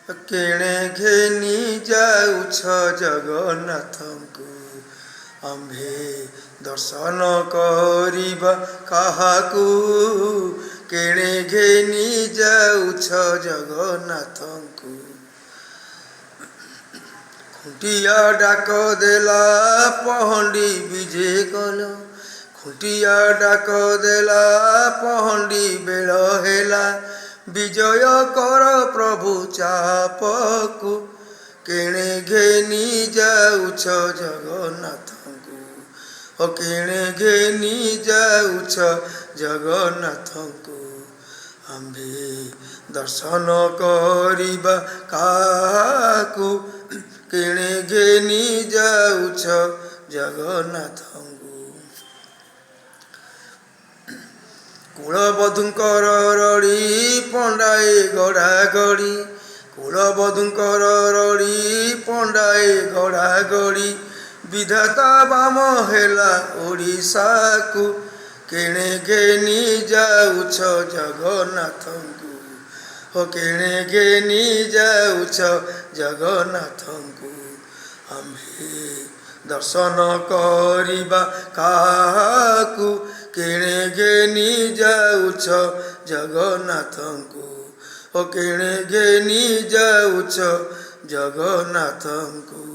କେଣେ ଘେନି ଯାଉଛ ଜଗନ୍ନାଥଙ୍କୁ ଆମ୍ଭେ ଦର୍ଶନ କରିବା କାହାକୁ କେଣେ ଘେନି ଯାଉଛ ଜଗନ୍ନାଥଙ୍କୁ ଖୁଣ୍ଟିଆ ଡାକ ଦେଲା ପହଣ୍ଡି ବିଜେ କଲ ଖୁଣ୍ଟିଆ ଡାକ ଦେଲା ପହଣ୍ଡି ବେଳ ହେଲା ବିଜୟ କର ପ୍ରଭୁ ଚାପକୁ କେଣେ ଘେନି ଯାଉଛ ଜଗନ୍ନାଥଙ୍କୁ କେଣେ ଘେନି ଯାଉଛ ଜଗନ୍ନାଥଙ୍କୁ ଆମ୍ଭେ ଦର୍ଶନ କରିବା କାହାକୁ କେଣେ ଘେନି ଯାଉଛ ଜଗନ୍ନାଥଙ୍କୁ କୁଳବଧୂଙ୍କର ରଡ଼ି ପଣ୍ଡାଏ ଗଢ଼ା ଗଡ଼ି କୁଳବଧୂଙ୍କର ରଡ଼ି ପଣ୍ଡାଏ ଗଢ଼ା ଗଡ଼ି ବିଧାତା ବାମ ହେଲା ଓଡ଼ିଶାକୁ କେଣେ ଘେନି ଯାଉଛ ଜଗନ୍ନାଥଙ୍କୁ କେଣେ ଘେନି ଯାଉଛ ଜଗନ୍ନାଥଙ୍କୁ ଆମ୍ଭେ ଦର୍ଶନ କରିବା କାହାକୁ କେଣେ ଘେନି ଯାଉଛ ଜଗନ୍ନାଥଙ୍କୁ କେଣେ ଘେନି ଯାଉଛ ଜଗନ୍ନାଥଙ୍କୁ।